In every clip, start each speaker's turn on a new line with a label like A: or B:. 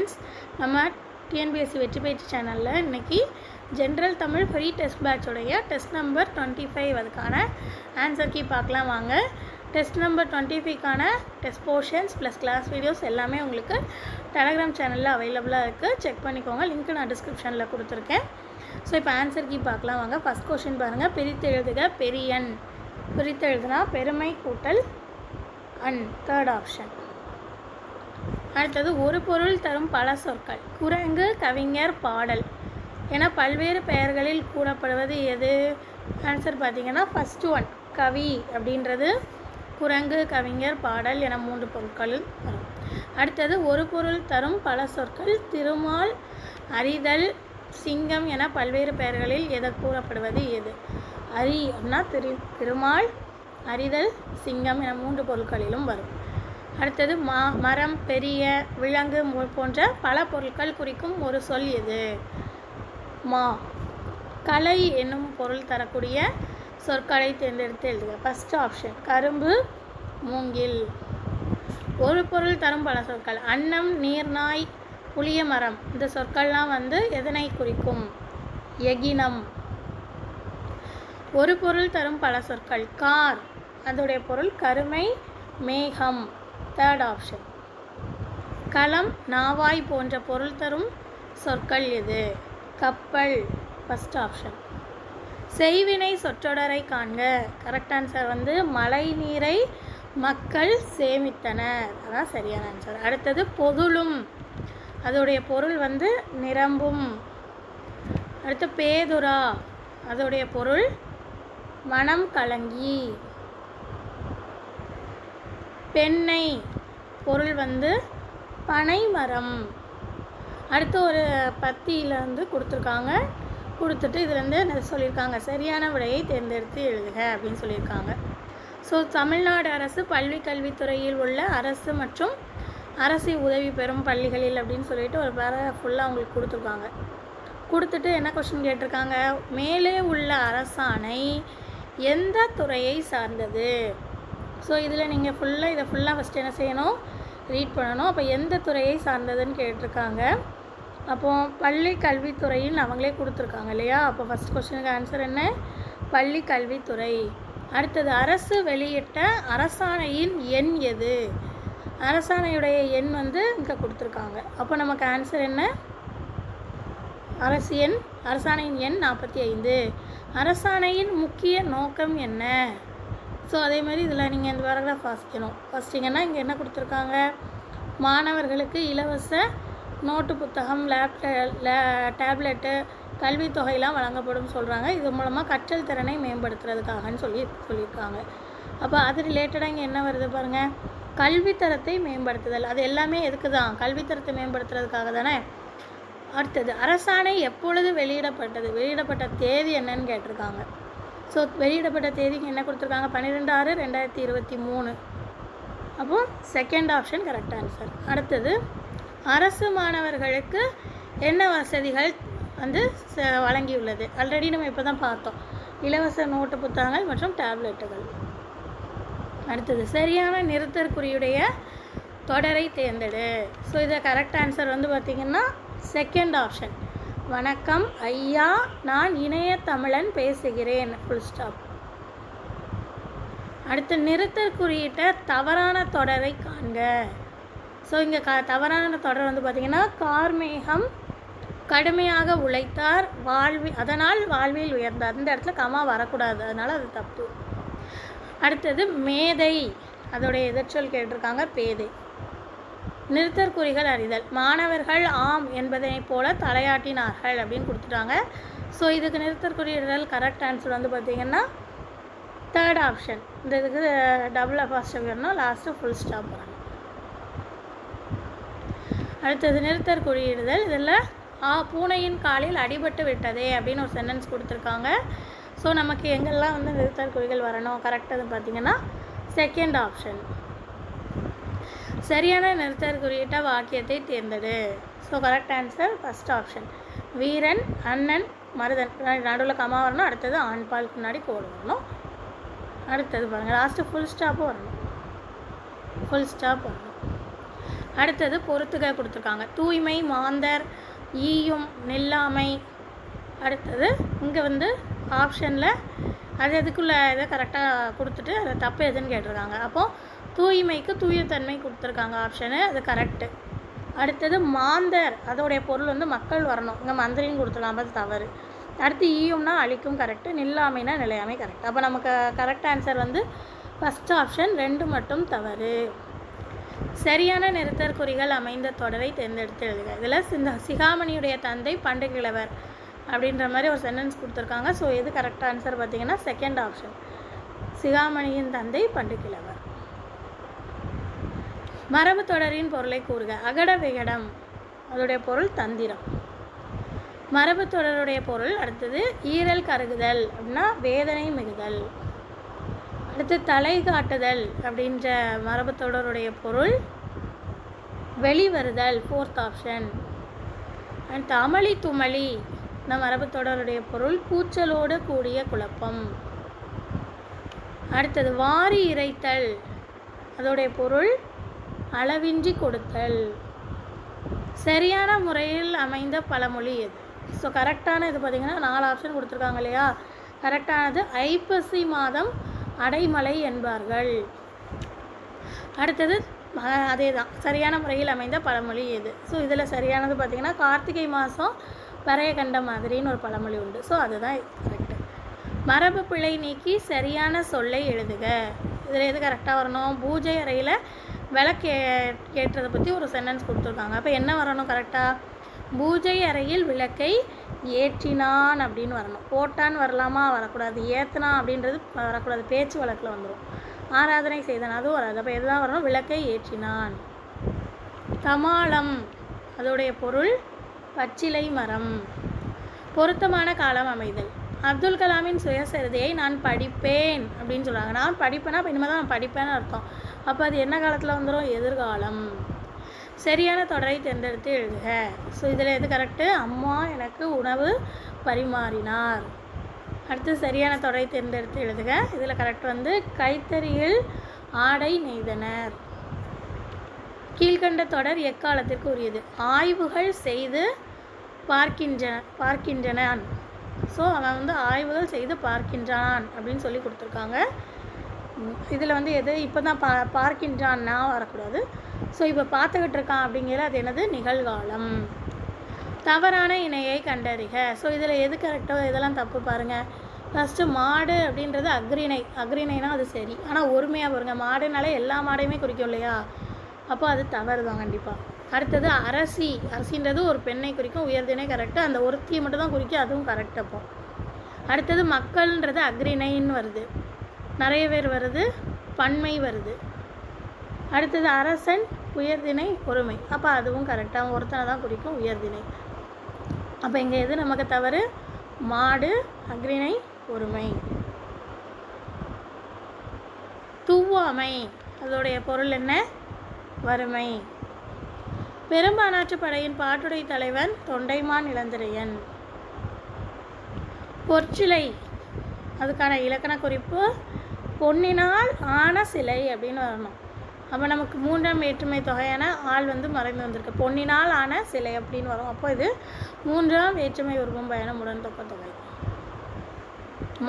A: Friends, நம்ம TNPSC வெற்றி பயிற்சி சேனலில் இன்றைக்கி ஜென்ரல் தமிழ் ஃப்ரீ டெஸ்ட் பேட்சோடைய டெஸ்ட் நம்பர் 25 அதுக்கான ஆன்சர் கீ பார்க்கலாம் வாங்க. டெஸ்ட் நம்பர் 25க்கான test portions plus class videos எல்லாமே உங்களுக்கு டெலகிராம் சேனலில் அவைலபிளாக இருக்குது. செக் பண்ணிக்கோங்க. லிங்க் நான் டிஸ்கிரிப்ஷனில் கொடுத்துருக்கேன். ஸோ இப்போ ஆன்சர் கீ பார்க்கலாம் வாங்க. ஃபஸ்ட் கொஷின் பாருங்கள். பிரித்து எழுதுக பெரியன். பிரித்து எழுதுனா பெருமை கூட்டல் அன், தேர்ட் ஆப்ஷன். அடுத்தது ஒரு பொருள் தரும் பல சொற்கள். குரங்கு, கவிஞர், பாடல் என பல்வேறு பெயர்களில் கூறப்படுவது எது? ஆன்சர் பார்த்தீங்கன்னா ஃபஸ்ட்டு ஒன் கவி அப்படின்றது குரங்கு, கவிஞர், பாடல் என 3 பொருட்கள் வரும். அடுத்தது ஒரு பொருள் தரும் பல சொற்கள். திருமால், அறிதல், சிங்கம் என பல்வேறு பெயர்களில் எதை கூறப்படுவது எது? அரி அப்படின்னா திருமால், அறிதல், சிங்கம் என 3 பொருட்களிலும் வரும். அடுத்தது மரம், பெரிய, விலங்கு போன்ற பல பொருட்கள் குறிக்கும் ஒரு சொல் எது? மா. கலை என்னும் பொருள் தரக்கூடிய சொற்களை தேர்ந்தெடுத்து எழுதுக. ஃபஸ்ட் ஆப்ஷன் கரும்பு, மூங்கில். ஒரு பொருள் தரும் பல சொற்கள். அன்னம், நீர்நாய், புளிய மரம் இந்த சொற்கள்லாம் எதனை குறிக்கும்? எகினம். ஒரு பொருள் தரும் பல சொற்கள். கார், அதோடைய பொருள் கருமை, மேகம், தேர்ட் ஆப்ஷன். களம், நாவாய் போன்ற பொருள் தரும் சொற்கள் எது? கப்பல், ஃபஸ்ட் ஆப்ஷன். செய்வினை சொற்றொடரை காண்க. கரெக்ட் ஆன்சர் மழை நீரை மக்கள் சேமித்தனர், அதான் சரியான ஆன்சர். அடுத்தது பொதுளும், அதோடைய பொருள் நிரம்பும். அடுத்து பேதுரா, அதோடைய பொருள் மனம் கலங்கி. பெண்ணை பொருள் பனைமரம். அடுத்து ஒரு பத்தியில் கொடுத்துருக்காங்க. கொடுத்துட்டு இதுலேருந்து என்ன சொல்லியிருக்காங்க? சரியான விடையை தேர்ந்தெடுத்து எழுதுக அப்படின்னு சொல்லியிருக்காங்க. ஸோ தமிழ்நாடு அரசு பள்ளி கல்வித்துறையில் உள்ள அரசு மற்றும் அரசு உதவி பெறும் பள்ளிகளில் அப்படின்னு சொல்லிட்டு ஒரு பேராகிராஃப் ஃபுல்லாக அவங்களுக்கு கொடுத்துருக்காங்க. கொடுத்துட்டு என்ன கொஸ்டின் கேட்டிருக்காங்க? மேலே உள்ள அரசாணை எந்த துறையை சார்ந்தது? ஸோ இதில் நீங்கள் இதை ஃபுல்லாக ஃபஸ்ட்டு என்ன செய்யணும்? ரீட் பண்ணணும். அப்போ எந்த துறையை சார்ந்ததுன்னு கேட்டிருக்காங்க. அப்போது பள்ளி கல்வித்துறையில் அவங்களே கொடுத்துருக்காங்க இல்லையா? அப்போ ஃபஸ்ட் கொஸ்டினுக்கு ஆன்சர் என்ன? பள்ளி கல்வித்துறை. அடுத்தது அரசு வெளியிட்ட அரசாணையின் எண் எது? அரசாணையுடைய எண் இங்கே கொடுத்துருக்காங்க. அப்போ நமக்கு ஆன்சர் என்ன? அரசாணையின் எண் 45. அரசாணையின் முக்கிய நோக்கம் என்ன? ஸோ அதேமாதிரி இதில் நீங்கள் இந்த பேராகிராஃப் வாசிக்கணும். வாசிச்சிங்கன்னா இங்கே என்ன கொடுத்துருக்காங்க? மாணவர்களுக்கு இலவச நோட்டு புத்தகம், டேப்லெட்டு, கல்வித்தொகையெல்லாம் வழங்கப்படும் சொல்கிறாங்க. இது மூலமாக கற்றல் திறனை மேம்படுத்துறதுக்காகன்னு சொல்லியிருக்காங்க. அப்போ அது ரிலேட்டடாக இங்கே என்ன வருது பாருங்கள்? கல்வித்தரத்தை மேம்படுத்துதல். அது எல்லாமே எதுக்கு தான்? கல்வித்தரத்தை மேம்படுத்துறதுக்காக தானே. அடுத்தது அரசாணை எப்பொழுது வெளியிடப்பட்டது? வெளியிடப்பட்ட தேதி என்னன்னு கேட்டிருக்காங்க. ஸோ வெளியிடப்பட்ட தேதிக்கு என்ன கொடுத்துருக்காங்க? 12/6/2023. அப்போது செகண்ட் ஆப்ஷன் கரெக்ட் ஆன்சர். அடுத்தது அரசு மாணவர்களுக்கு என்ன வசதிகள் வழங்கியுள்ளது? ஆல்ரெடி நம்ம இப்போ தான் பார்த்தோம். இலவச நோட்டு புத்தகங்கள் மற்றும் டேப்லெட்டுகள். அடுத்தது சரியான நிறுத்தற்குறியுடைய தொடரை தேர்ந்தெடு. ஸோ இதை கரெக்ட் ஆன்சர் பார்த்திங்கன்னா செகண்ட் ஆப்ஷன். வணக்கம் ஐயா, நான் இணைய தமிழன் பேசுகிறேன், ஃபுல் ஸ்டாப். அடுத்து நிறுத்தற்குறியிட்ட தவறான தொடரை காண்க. ஸோ இங்கே தவறான தொடர் பார்த்திங்கன்னா கார்மேகம் கடுமையாக உழைத்தார், அதனால் வாழ்வில் உயர்ந்தார். இந்த இடத்துல கமா வரக்கூடாது, அதனால் அது தப்பு. அடுத்தது மேதை, அதோடைய எதிர்ச்சொல் கேட்டிருக்காங்க பேதை. நிறுத்தற்குறிகள் அறிதல். மாணவர்கள் ஆம் என்பதனை போல தலையாட்டினார்கள் அப்படின்னு கொடுத்துட்டாங்க. ஸோ இதுக்கு நிறுத்தற்குறியிடல் கரெக்ட் ஆன்சர் பார்த்திங்கன்னா தேர்ட் ஆப்ஷன். இந்த இதுக்கு டபுள் அபாஸ்ட்ரஃபி வரணும், லாஸ்ட்டு ஃபுல் ஸ்டாப் வரணும். அடுத்தது நிறுத்தற்குறியிடுதல். இதில் பூனையின் காலில் அடிபட்டு விட்டதே அப்படின்னு ஒரு சென்டென்ஸ் கொடுத்துருக்காங்க. ஸோ நமக்கு எங்கெல்லாம் நிறுத்தற்குறிகள் வரணும்? கரெக்டாக பார்த்திங்கன்னா செகண்ட் ஆப்ஷன். சரியான நிறுத்தற்குறியிட்ட வாக்கியத்தை தேர்ந்தெடு. So correct answer first option. Veeran, அண்ணன், மருதன் நடுவில் கமா வரணும். அடுத்தது ஆண் பாலுக்கு முன்னாடி கோடு வரணும். அடுத்தது பாருங்கள் லாஸ்ட்டு ஃபுல் ஸ்டாப்பும் வரணும். ஃபுல் ஸ்டாப் வரணும். அடுத்தது பொறுத்துக கொடுத்துருக்காங்க. தூய்மை, மாந்தர், ஈயும், நில்லாமை. அடுத்தது இங்கே வந்து ஆப்ஷனில் அது அதுக்குள்ளே இதை கரெக்டாக கொடுத்துட்டு அதை தப்பு எதுன்னு கேட்டிருக்காங்க. அப்போது தூய்மைக்கு தூயத்தன்மை கொடுத்துருக்காங்க ஆப்ஷனு, அது கரெக்டு. அடுத்தது மாந்தர், அதோடைய பொருள் வந்து மக்கள் வரணும், இங்கே மந்திரின்னு கொடுத்துருக்காங்க, அது தவறு. அடுத்து ஈயும்னா அழிக்கும், கரெக்டு. நில்லாமைனா நிலையாமை, கரெக்ட். அப்போ நமக்கு கரெக்ட் ஆன்சர் வந்து ஃபஸ்ட் ஆப்ஷன், 2 மட்டும் தவறு. சரியான நிறுத்தற்குறிகள் அமைந்த தொடரை தேர்ந்தெடுத்து எழுதுக. இதில் இந்த சிகாமணியுடைய தந்தை பண்டுகிழவர் அப்படின்ற மாதிரி ஒரு சென்டென்ஸ் கொடுத்துருக்காங்க. ஸோ எது கரெக்ட் ஆன்சர் பார்த்தீங்கன்னா செகண்ட் ஆப்ஷன், சிகாமணியின் தந்தை பண்டுகிழவர். மரபு தொடரின் பொருளை கூறுக. அகட விகடம், அதோடைய பொருள் தந்திரம். மரபு தொடருடைய பொருள். அடுத்தது ஈரல் கருகுதல் அப்படின்னா வேதனை மிகுதல். அடுத்து தலை காட்டுதல் அப்படின்ற மரபு தொடருடைய பொருள் வெளிவருதல், ஃபோர்த் ஆப்ஷன். அடுத்து அமளி துமளி இந்த மரபு தொடருடைய பொருள் கூச்சலோடு கூடிய குழப்பம். அடுத்தது வாரி இறைத்தல், அதோடைய பொருள் அளவின்றி கொடுத்தல். சரியான முறையில் அமைந்த பழமொழி எது? ஸோ கரெக்டான இது பார்த்திங்கன்னா 4 ஆப்ஷன் கொடுத்துருக்காங்க இல்லையா. கரெக்டானது ஐப்பசி மாதம் அடைமலை என்பார்கள். அடுத்தது அதே தான், சரியான முறையில் அமைந்த பழமொழி எது? ஸோ இதில் சரியானது பார்த்திங்கன்னா கார்த்திகை மாதம் வரைய கண்ட மாதிரின்னு ஒரு பழமொழி உண்டு. ஸோ அதுதான் கரெக்டு. மரபு பிழை நீக்கி சரியான சொல்லை எழுதுக. இதில் எது கரெக்டாக வரணும்? பூஜை அறையில் விளக்கு ஏற்றதை பற்றி ஒரு சென்டென்ஸ் கொடுத்துருக்காங்க. அப்போ என்ன வரணும் கரெக்டாக? பூஜை அறையில் விளக்கை ஏற்றினான் அப்படின்னு வரணும். போட்டான் வரலாமா? வரக்கூடாது. ஏற்றினான் அப்படின்றது வரக்கூடாது, பேச்சு வழக்கில் வந்துடும். ஆராதனை செய்தான், அதுவும் வராது. அப்போ எதுதான் வரணும்? விளக்கை ஏற்றினான். தமாலம், அதோடைய பொருள் பச்சிலை மரம். பொருத்தமான காலம் அமைதல். அப்துல் கலாமின் சுயசரிதையை நான் படிப்பேன் அப்படின்னு சொல்கிறாங்க. நான் படிப்பேன்னா இப்போ இனிமேல் தான் நான் படிப்பேன்னு அர்த்தம். அப்போ அது என்ன காலத்தில் வந்துடும்? எதிர்காலம். சரியான தொடரை தேர்ந்தெடுத்து எழுதுக. ஸோ இதில் எது கரெக்டு? அம்மா எனக்கு உணவு பரிமாறினார். அடுத்து சரியான தொடரை தேர்ந்தெடுத்து எழுதுக. இதில் கரெக்ட் வந்து கைத்தறியில் ஆடை நெய்தனர். கீழ்கண்ட தொடர் எக்காலத்திற்கு உரியது? ஆய்வுகள் செய்து பார்க்கின்றனான். ஸோ அவன் வந்து ஆய்வுகள் செய்து பார்க்கின்றான் அப்படின்னு சொல்லி கொடுத்துருக்காங்க. இதில் வந்து எது இப்போ தான் பார்க்கின்றான்னா வரக்கூடாது. ஸோ இப்போ பார்த்துக்கிட்டு இருக்கான் அப்படிங்கிற அது என்னது? நிகழ்காலம். தவறான இணையை கண்டறிக. ஸோ இதில் எது கரெக்டோ இதெல்லாம் தப்பு பாருங்கள். ஃபஸ்ட்டு மாடு அப்படின்றது அக்ரிணை. அக்ரிணைனா அது சரி, ஆனால் ஒருமையாக பாருங்கள். மாடுனாலே எல்லா மாடையுமே குறிக்கும் இல்லையா, அப்போ அது தவறு தான் கண்டிப்பாக. அடுத்தது அரசி. அரசின்றது ஒரு பெண்ணை குறிக்கும், உயர்திணை கரெக்டு. அந்த ஒருத்தியை மட்டும் தான் குறிக்கும், அதுவும் கரெக்ட். அப்போ அடுத்தது மக்கள்ன்றது அக்ரிணைன்னு வருது, நிறைய பேர் வருது, பன்மை வருது. அடுத்தது அரசன் உயர்திணை ஒருமை, அப்போ அதுவும் கரெக்டாக ஒருத்தனை தான் குறிக்கும், உயர்திணை. அப்போ இங்கே எது நமக்கு தவறு? மாடு அக்ரிணை ஒருமை. துவ்வாமை, அதோடைய பொருள் என்ன? வறுமை. பெரும்பானாற்று படையின் பாட்டுடை தலைவன் தொண்டைமான் இளந்திரையன். பொற்சிலை, அதுக்கான இலக்கண குறிப்பு பொன்னினால் ஆன சிலை அப்படின்னு வரணும். அப்போ நமக்கு 3ஆம் வேற்றுமை தொகையான ஆள் வந்து மறைந்து வந்திருக்கு. பொன்னினால் ஆன சிலை அப்படின்னு வரும். அப்போ இது 3ஆம் வேற்றுமை உருவம் பயணம் உடன்தொக்க தொகை.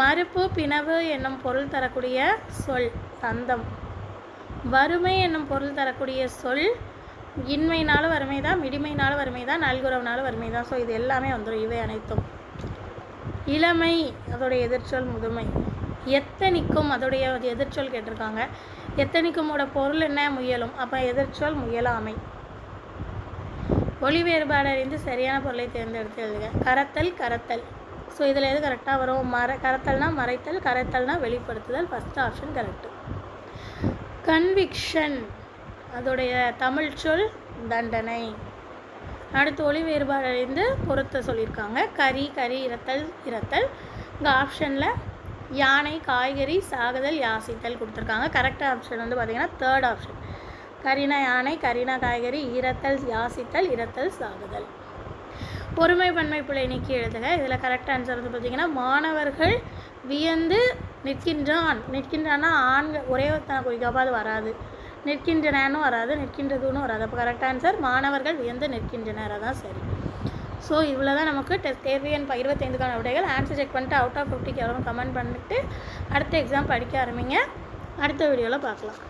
A: மறுப்பு பிணவு என்னும் பொருள் தரக்கூடிய சொல் தந்தம். வறுமை என்னும் பொருள் தரக்கூடிய சொல் இன்மைனாலும் வறுமை தான், மிடிமைனாலும் வறுமை தான், நல்குறவுனாலும் வறுமை தான். ஸோ இது எல்லாமே வந்துடும், இவை அனைத்தும். இளமை, அதோடைய எதிர்ச்சொல் முதுமை. எத்தனிக்கும், அதோடைய எதிர்ச்சொல் கேட்டிருக்காங்க. எத்தனிக்குமோட பொருள் என்ன? முயலும். அப்போ எதிர்ச்சொல் முயலாமை. ஒளி வேறுபாடு அறிந்து சரியான பொருளை தேர்ந்தெடுத்து எழுதுக. கரத்தல், கரத்தல். ஸோ இதில் எது கரெக்டாக வரும்? கரத்தல்னா மறைத்தல், கரைத்தல்னா வெளிப்படுத்துதல். First option correct. கன்விக்ஷன், அதோடைய தமிழ் சொல் தண்டனை. அடுத்து ஒளி வேறுபாடு அறிந்து பொருத்த சொல்லியிருக்காங்க. கறி, கறி, இரத்தல், இரத்தல். இங்கே ஆப்ஷனில் யானை, காய்கறி, சாகுதல், யாசித்தல் கொடுத்துருக்காங்க. கரெக்டாக ஆப்ஷன் வந்து பார்த்திங்கன்னா தேர்ட் ஆப்ஷன். கரினா யானை, கரினா காய்கறி, இரத்தல் யாசித்தல், இரத்தல் சாகுதல். பொறுமை பன்மை பிழை நீக்கி எழுதுக. இதில் கரெக்ட் ஆன்சர் வந்து பார்த்திங்கன்னா மாணவர்கள் வியந்து நிற்கின்றான். நிற்கின்றான்னா ஆண்கள் ஒரே ஒருத்தனை குறிக்காப்போ அது வராது. நிற்கின்றனன்னு வராது, நிற்கின்றதுன்னு வராது. அப்போ கரெக்ட் ஆன்சர் மாணவர்கள் வியந்து நிற்கின்றனர். அதான் சரி. ஸோ இவ்வளோ தான் நமக்கு தேர்வு எண் 25க்கான விடைகள். ஆன்சர் செக் பண்ணிட்டு அவுட் ஆஃப் 50க்கு எவ்வளோ கமெண்ட் பண்ணிவிட்டு அடுத்த எக்ஸாம் படிக்க ஆரம்பிங்க. அடுத்த வீடியோவில் பார்க்கலாம்.